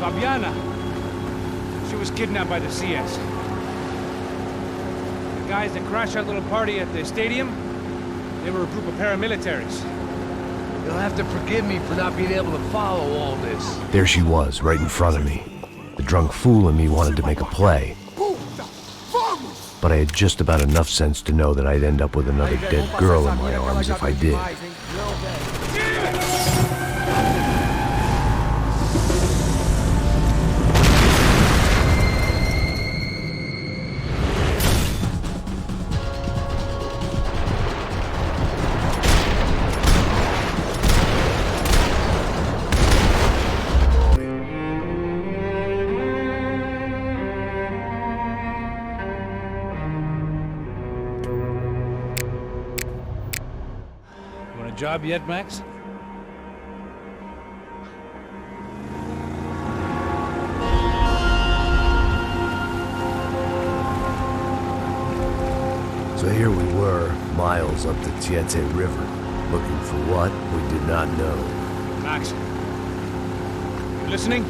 Fabiana. She was kidnapped by the CS. The guys that crashed that little party at the stadium, they were a group of paramilitaries. You'll have to forgive me for not being able to follow all this. There she was, right in front of me. The drunk fool in me wanted to make a play. But I had just about enough sense to know that I'd end up with another dead girl in my arms if I did. Job yet, Max? So here we were, miles up the Tietze River, looking for what we did not know. Max, you listening?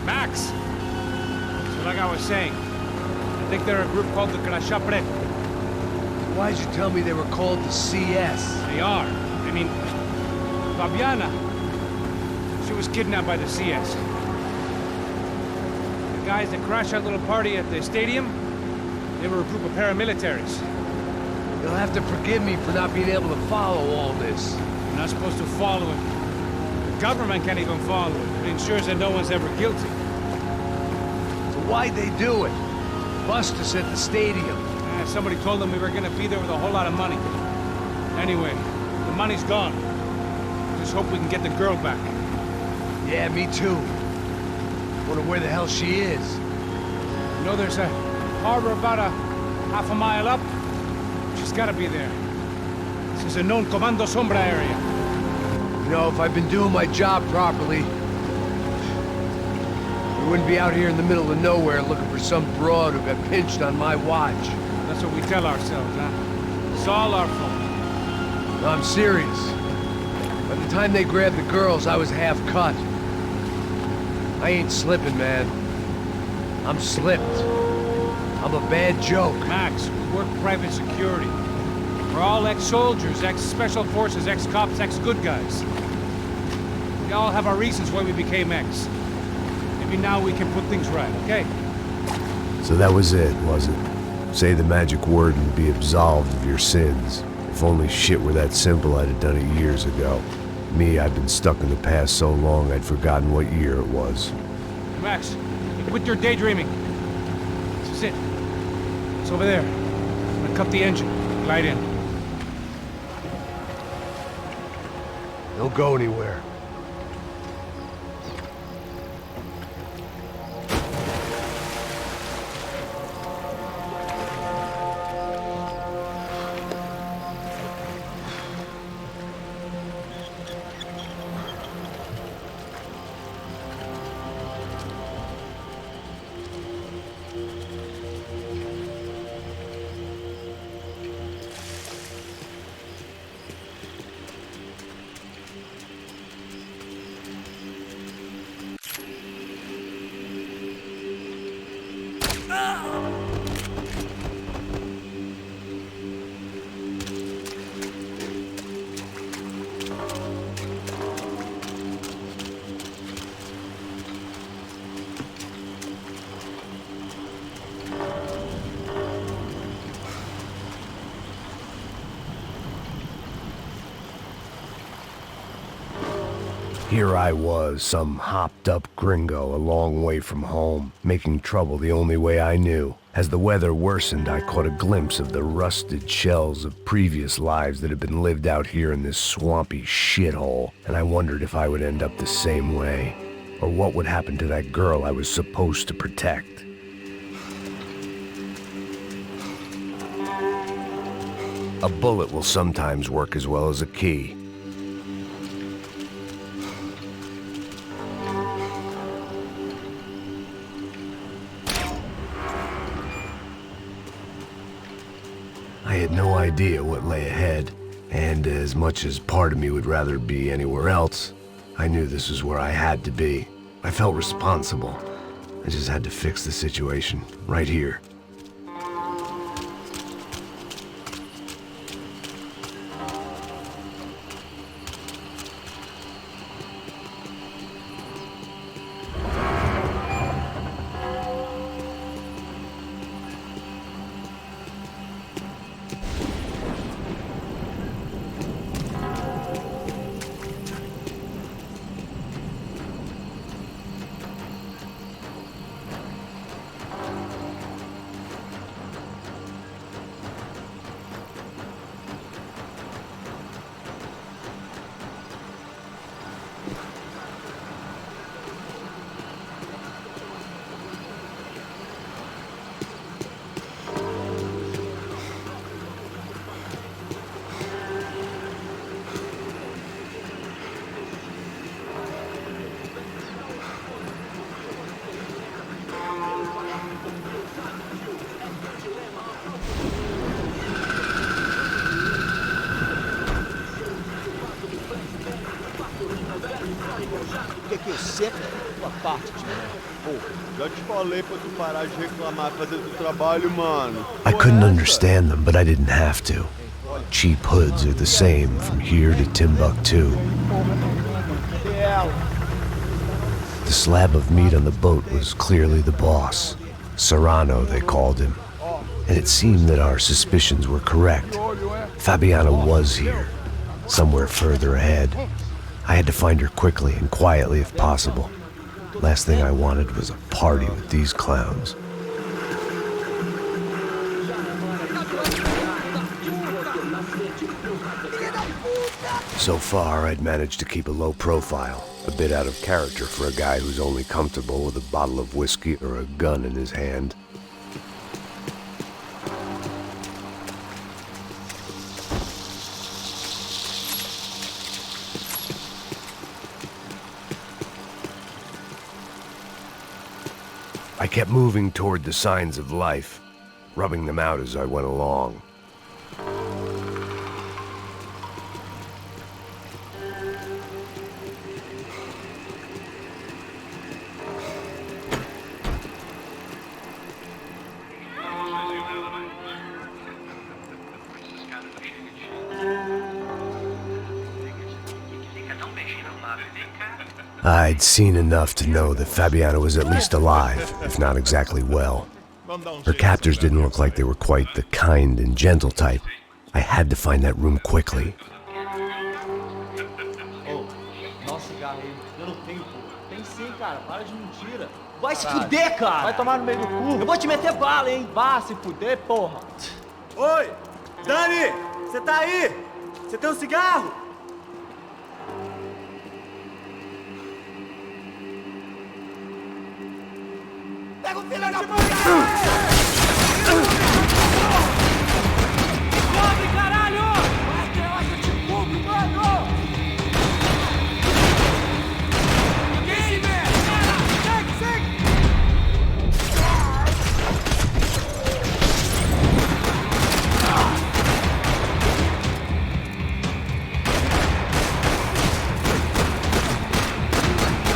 Max! So like I was saying, I think they're a group called the contractor. Why'd you tell me they were called the CS? They are. I mean, Fabiana. She was kidnapped by the CS. The guys that crashed that little party at the stadium, they were a group of paramilitaries. You'll have to forgive me for not being able to follow all this. You're not supposed to follow it. The government can't even follow it. It ensures that no one's ever guilty. So why'd they do it? Bust us at the stadium. Somebody told them we were gonna be there with a whole lot of money. Anyway, the money's gone. Just hope we can get the girl back. Yeah, me too. Wonder where the hell she is. You know, there's a harbor about a half a mile up. She's gotta be there. This is a known Comando Sombra area. You know, if I'd been doing my job properly, we wouldn't be out here in the middle of nowhere looking for some broad who got pinched on my watch. That's what we tell ourselves, huh? It's all our fault. No, I'm serious. By the time they grabbed the girls, I was half cut. I ain't slipping, man. I'm slipped. I'm a bad joke. Max, we work private security. We're all ex-soldiers, ex-special forces, ex-cops, ex-good guys. We all have our reasons why we became ex. Maybe now we can put things right, okay? So that was it, was it? Say the magic word and be absolved of your sins. If only shit were that simple, I'd have done it years ago. Me, I've been stuck in the past so long I'd forgotten what year it was. Max, quit your daydreaming. This is it. It's over there. I'm gonna cut the engine. Glide in. Don't go anywhere. Here I was, some hopped-up gringo a long way from home, making trouble the only way I knew. As the weather worsened, I caught a glimpse of the rusted shells of previous lives that had been lived out here in this swampy shithole, and I wondered if I would end up the same way, or what would happen to that girl I was supposed to protect. A bullet will sometimes work as well as a key. I had no idea what lay ahead, and as much as part of me would rather be anywhere else, I knew this was where I had to be. I felt responsible. I just had to fix the situation, right here. Que eu sempre tua parte de mim. Pô, já te falei pra tu parar de reclamar fazer do trabalho, mano. I couldn't understand them, but I didn't have to. Cheap hoods are the same from here to Timbuktu. The slab of meat on the boat was clearly the boss. Serrano, they called him. And it seemed that our suspicions were correct. Fabiana was here, somewhere further ahead. I had to find her quickly and quietly if possible. Last thing I wanted was a party with these clowns. So far, I'd managed to keep a low profile, a bit out of character for a guy who's only comfortable with a bottle of whiskey or a gun in his hand. I kept moving toward the signs of life, rubbing them out as I went along. I'd seen enough to know that Fabiana was at least alive, if not exactly well. Her captors didn't look like they were quite the kind and gentle type. I had to find that room quickly. Oh, dá cigarro aí. Eu não tenho, pô. Tem sim, cara. Para de mentira. Vai se fuder, cara. Vai tomar no meio do cu. Eu vou te meter bala, hein. Vá se fuder, porra. Oi! Dani! Você tá aí? Você tem um cigarro? Pega o filho da puta! Sobe, caralho! Vai que eu acho de público, mano! Ninguém se vê! Segue, segue!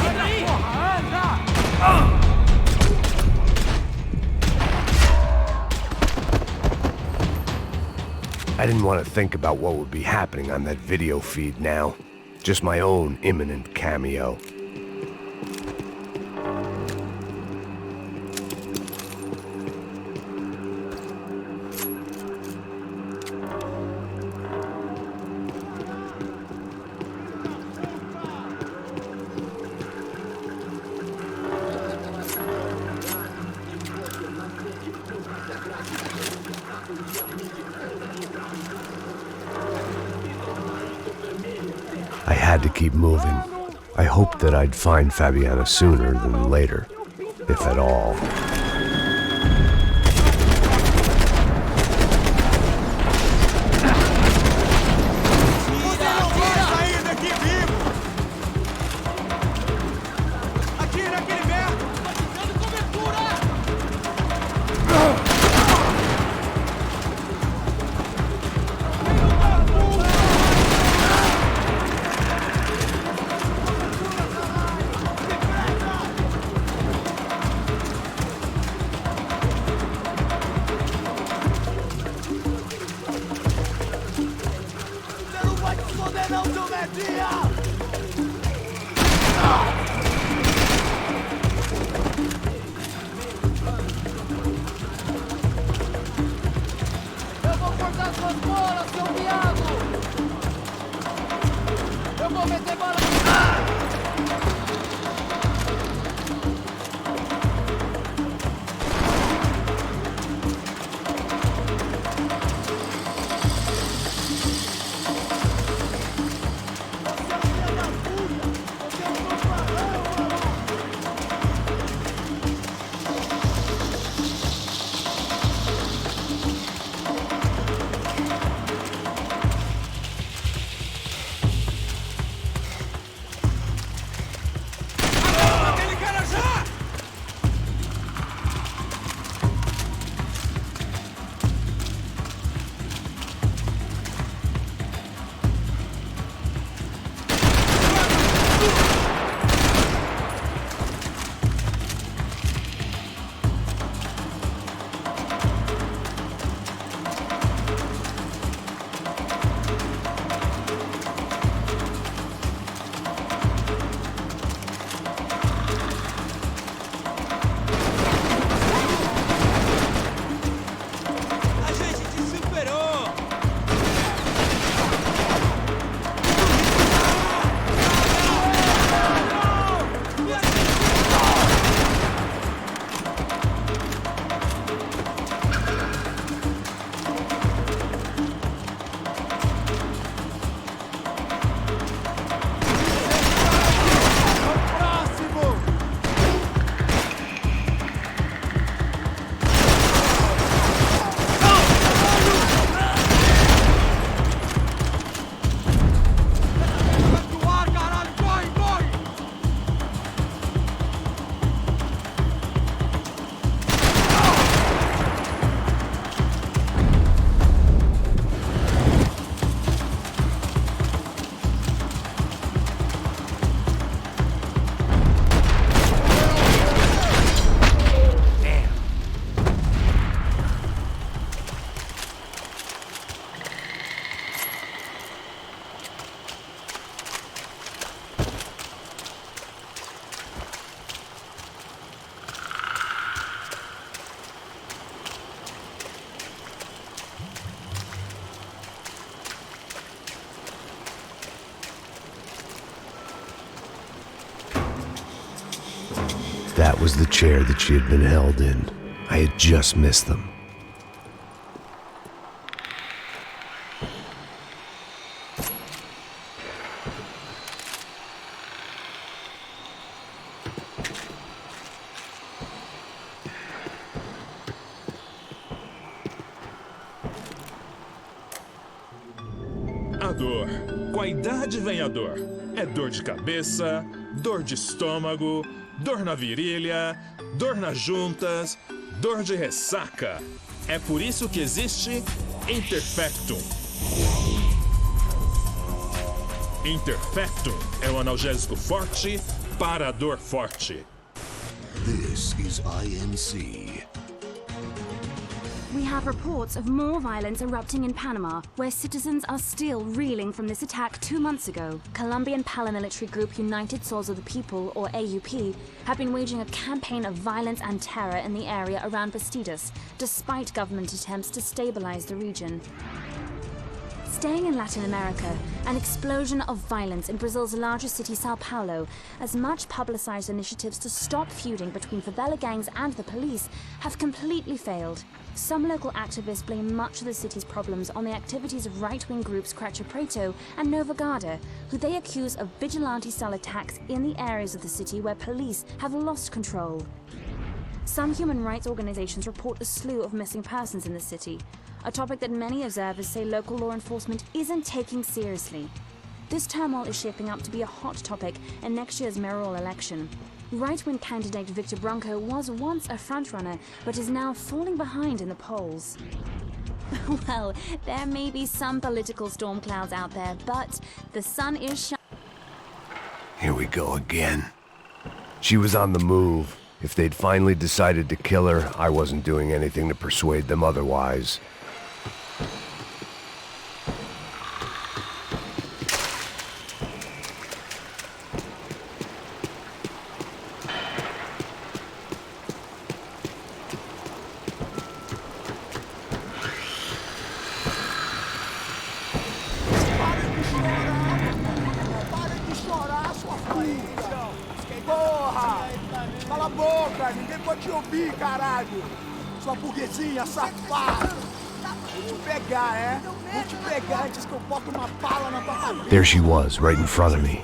Anda aí! Porra, anda! I didn't want to think about what would be happening on that video feed now. Just my own imminent cameo. I had to keep moving. I hoped that I'd find Fabiana sooner than later, if at all. That was the chair that she had been held in. I had just missed them. A dor. Com a idade vem a dor. É dor de cabeça, dor de estômago, dor na virilha, dor nas juntas, dor de ressaca. É por isso que existe Interfectum. Interfectum é um analgésico forte para a dor forte. This is INC. We have reports of more violence erupting in Panama, where citizens are still reeling from this attack 2 months ago. Colombian paramilitary group United Souls of the People, or AUP, have been waging a campaign of violence and terror in the area around Bastidas, despite government attempts to stabilize the region. Staying in Latin America, an explosion of violence in Brazil's largest city, São Paulo, as much publicized initiatives to stop feuding between favela gangs and the police have completely failed. Some local activists blame much of the city's problems on the activities of right-wing groups Cracha Preto and Nova Garda, who they accuse of vigilante-style attacks in the areas of the city where police have lost control. Some human rights organizations report a slew of missing persons in the city, a topic that many observers say local law enforcement isn't taking seriously. This turmoil is shaping up to be a hot topic in next year's mayoral election. Right-wing candidate Victor Branco was once a frontrunner, but is now falling behind in the polls. Well, there may be some political storm clouds out there, but the sun is shining. Here we go again. She was on the move. If they'd finally decided to kill her, I wasn't doing anything to persuade them otherwise. Cala a boca, ninguém pode te ouvir, caralho! Sua burguesinha safada! Vou te pegar, é? Vou te pegar antes que eu boto uma bala na tua cabeça! There she was, right in front of me.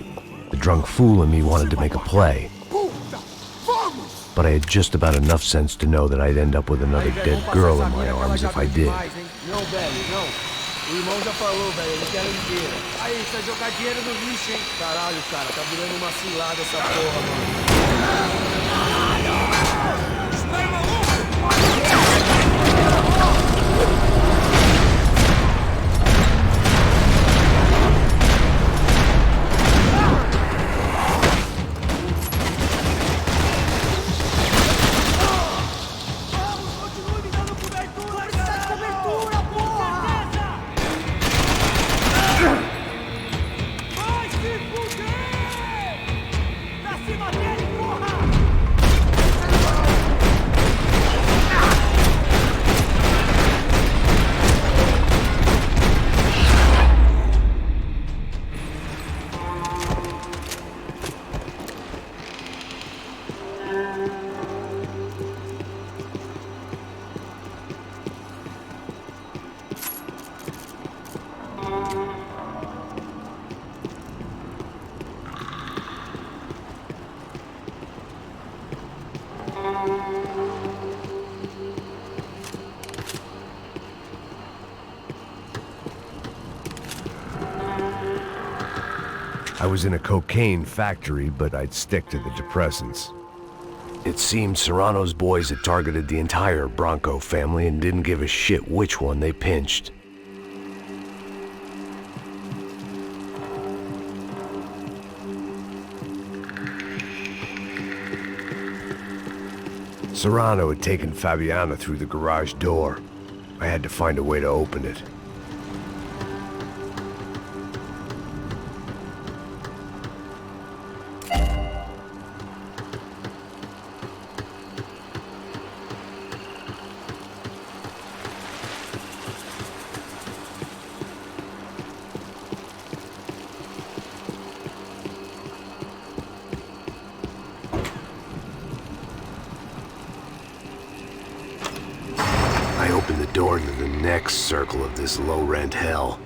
The drunk fool in me wanted to make a play. Puta! Vamos! But I had just about enough sense to know that I'd end up with another dead girl in my arms if I did. Não, velho, não. O irmão já falou, velho, ele quer ela inteira. Aí, você vai jogar dinheiro no lixo, hein? Caralho, cara, tá virando uma cilada essa porra, mano. I was in a cocaine factory, but I'd stick to the depressants. It seemed Serrano's boys had targeted the entire Bronco family and didn't give a shit which one they pinched. Serrano had taken Fabiana through the garage door. I had to find a way to open it. open the door to the next circle of this low-rent hell.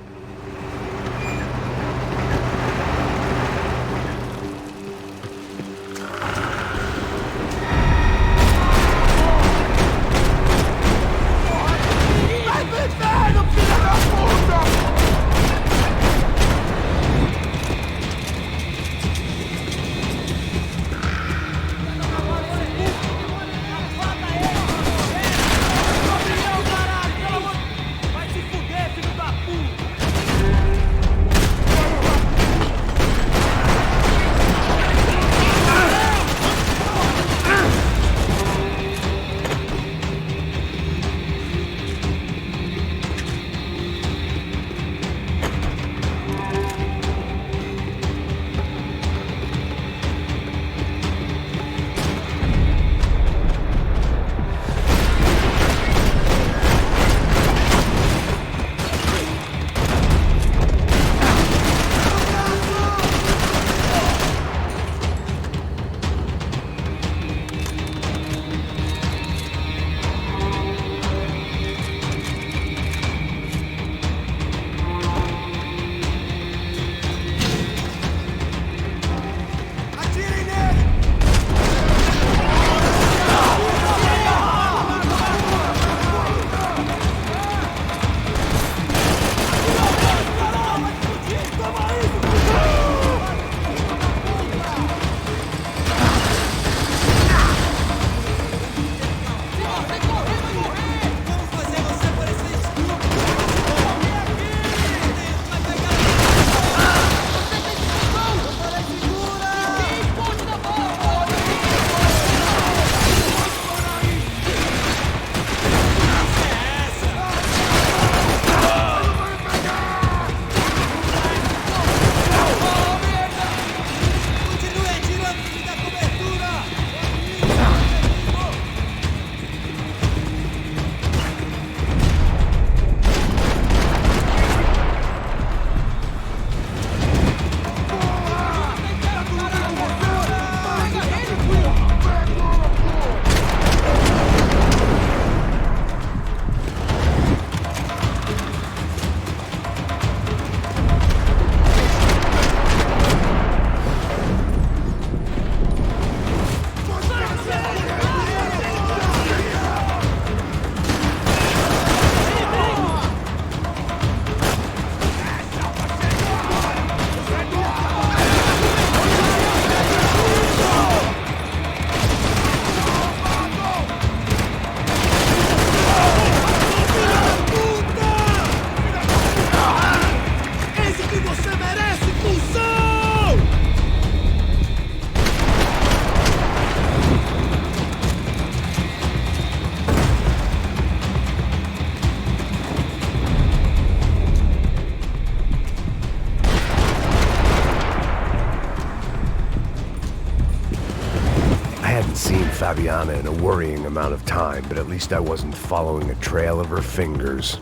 Fabiana in a worrying amount of time, but at least I wasn't following a trail of her fingers.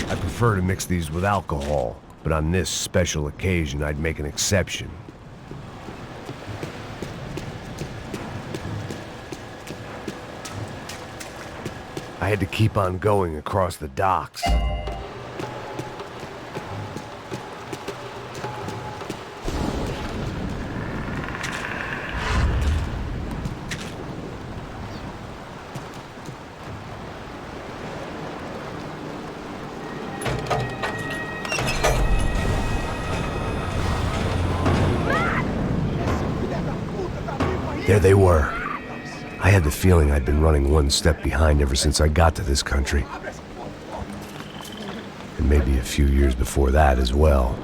I prefer to mix these with alcohol, but on this special occasion I'd make an exception. I had to keep on going across the docks. There they were. I had the feeling I'd been running one step behind ever since I got to this country. and maybe a few years before that as well.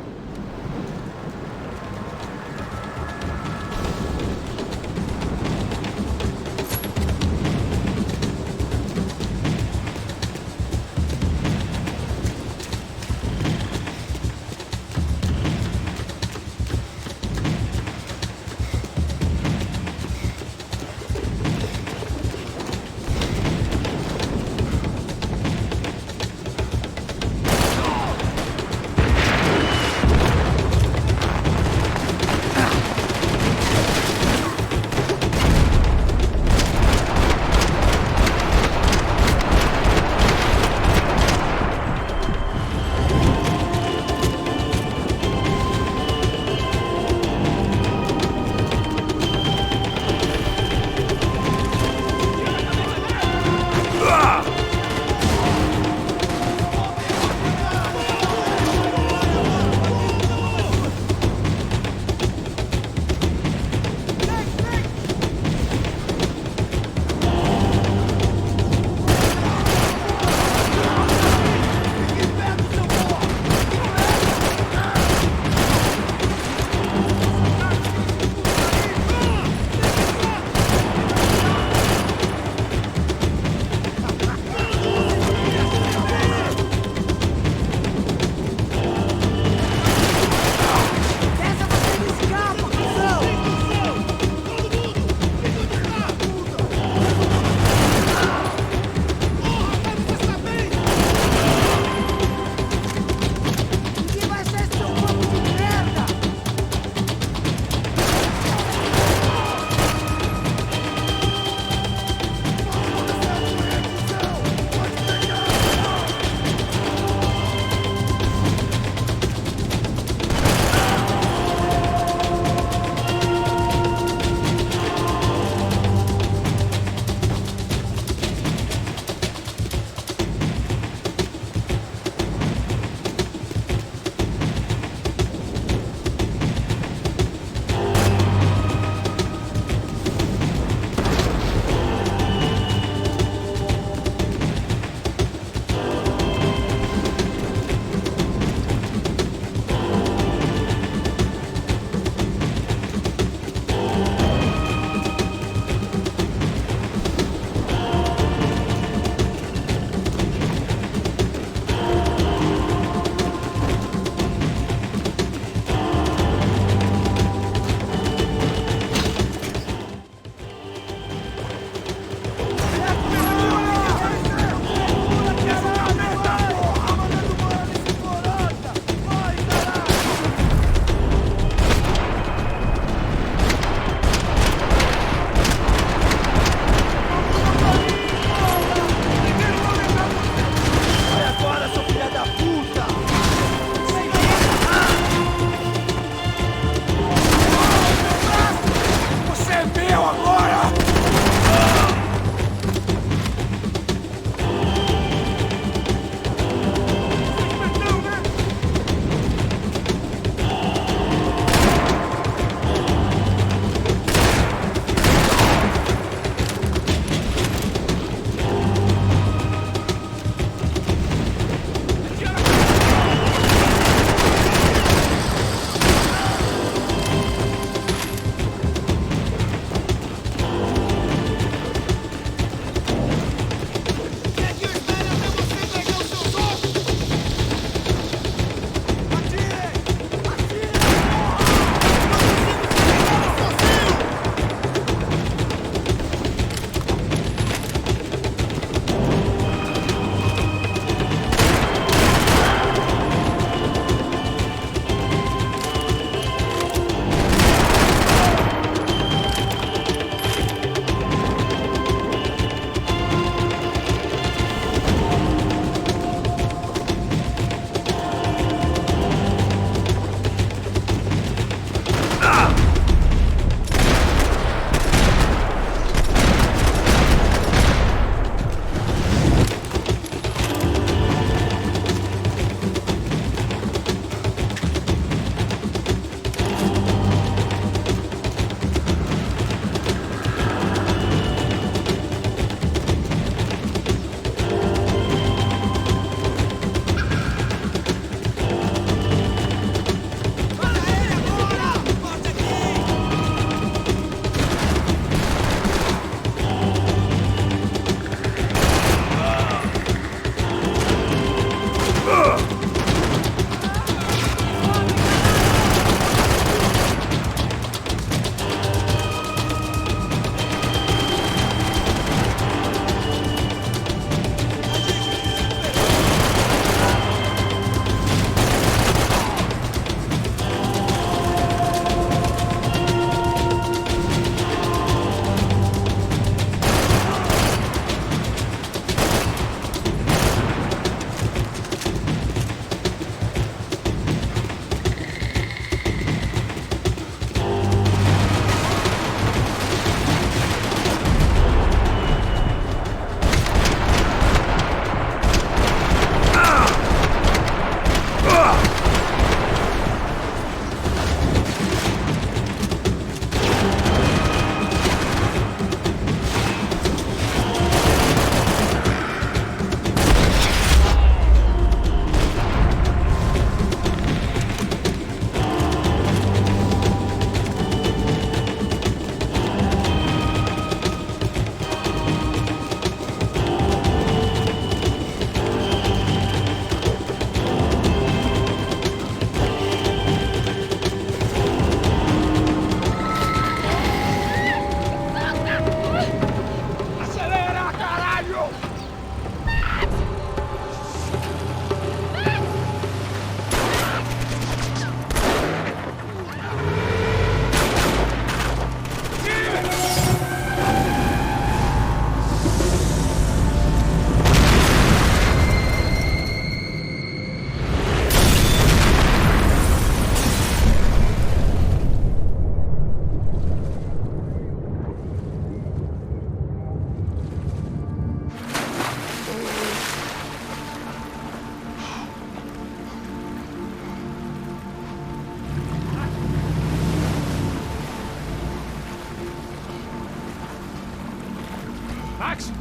Max?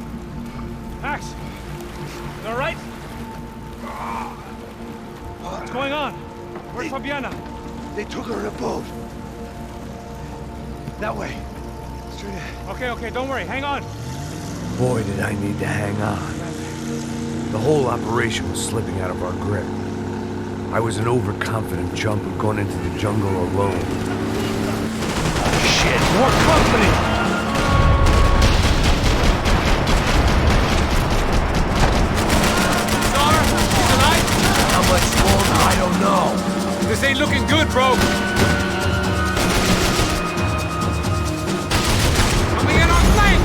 Max? You all right? What's going on? Where's Fabiana? They took her in a boat. That way. Straight ahead. Okay, don't worry. Hang on. Boy, did I need to hang on. The whole operation was slipping out of our grip. I was an overconfident chump who'd gone into the jungle alone. Shit, more company! How much longer, I don't know. This ain't looking good, bro. Coming in on flank!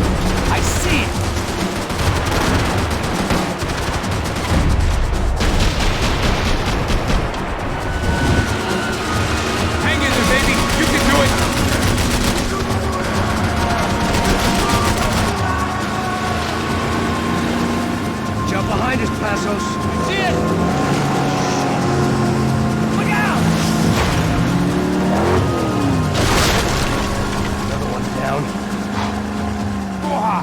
I see it! Hang in there, baby. You can do it. Jump behind us, Passos. See it? Look out! Another one down. Oh,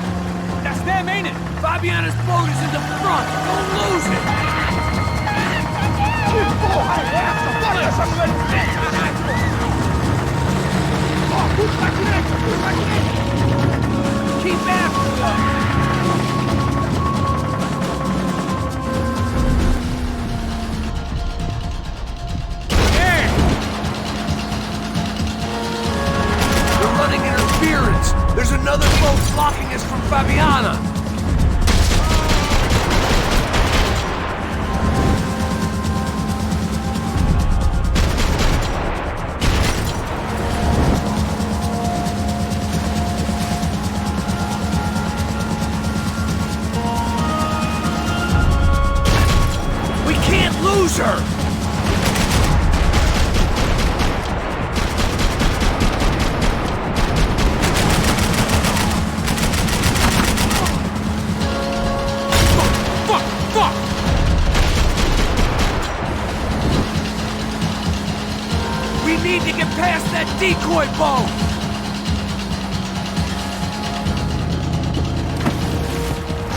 that's them, ain't it? Fabiana's boat is in the front. Don't lose it. Porra, é essa? Bora essa frente, caralho! Ó, puxa pra direita! Keep after them! They're running interference. There's another boat blocking us from Fabiana. We can't lose her! Fuck! We need to get past that decoy boat!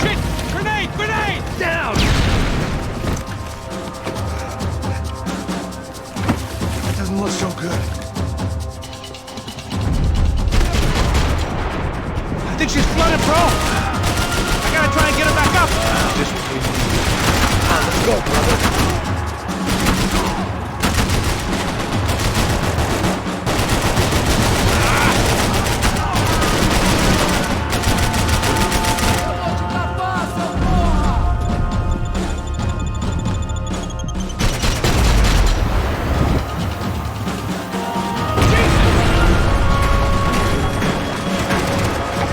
Shit! Grenade! Down! That doesn't look so good. I think she's flooded, bro. I gotta try and get her back up. This will be... Let's go, brother.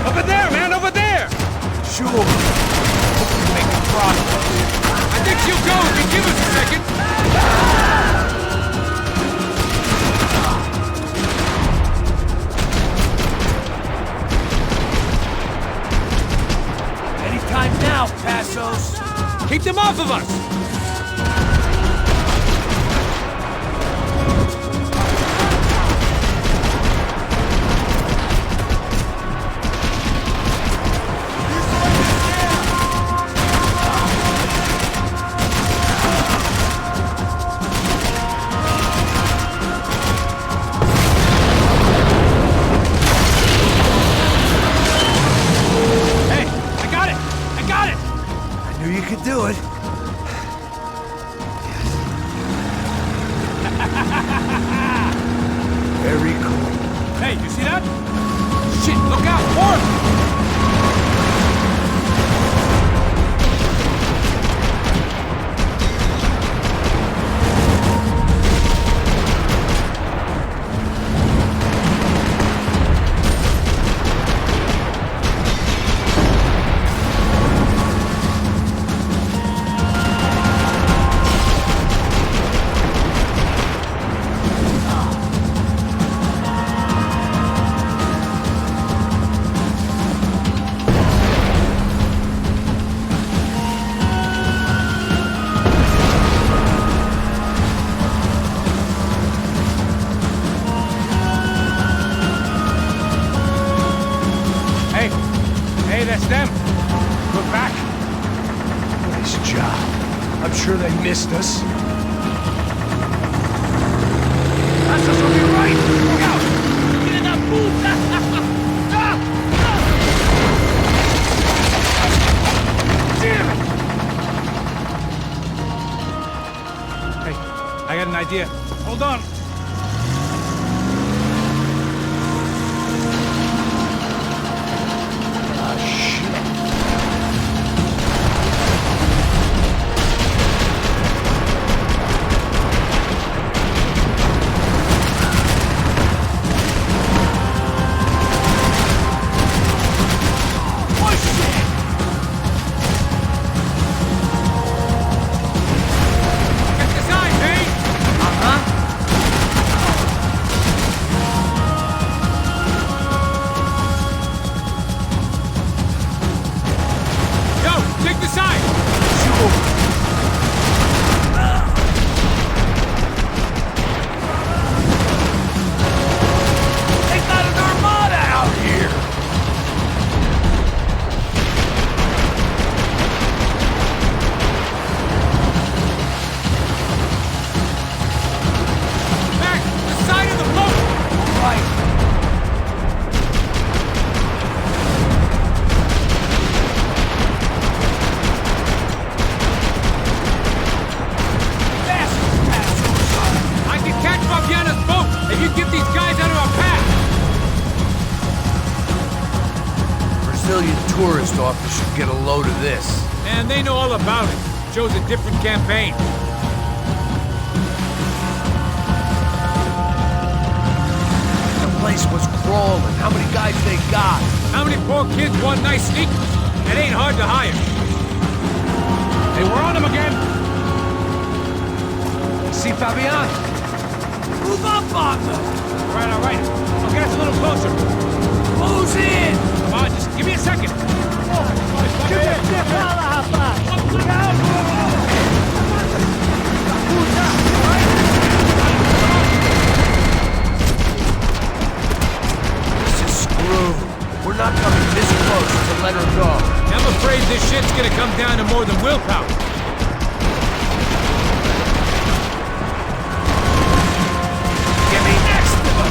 Over there, man, over there. Sure. Hopefully make a profit. I think she'll go if you give us a second. Anytime now, Passos. Keep them off of us. Hey, I got it. I knew you could do it. Very cool. Hey, you see that? Shit, look out, port! Hey, that's them. We're back. Nice job. I'm sure they missed us. That's us on your right! Look out! Get in that booth! Damn it! Hey, I got an idea. Hold on. Tourist office should get a load of this. And they know all about it. Joe's a different campaign. The place was crawling. How many guys they got? How many poor kids want nice sneakers? It ain't hard to hire. Hey, we're on them again. See Fabian? Move up on them. All right. I'll get us a little closer. Who's in? Come on, just give me a second. This is screwed. We're not coming this close to let her go. I'm afraid this shit's gonna come down to more than willpower. Get me next to them.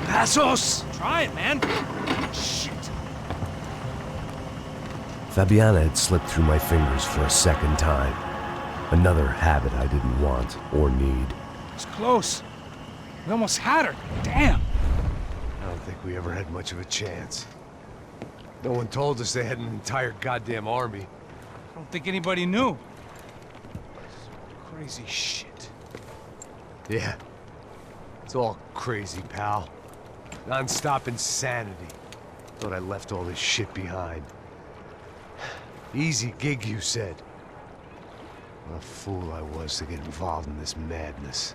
Passos! Try it, man. Shit. Fabiana had slipped through my fingers for a second time. Another habit I didn't want or need. It's close. We almost had her. Damn. I don't think we ever had much of a chance. No one told us they had an entire goddamn army. I don't think anybody knew. Crazy shit. Yeah. It's all crazy, pal. Non-stop insanity. Thought I left all this shit behind. Easy gig, you said. What a fool I was to get involved in this madness.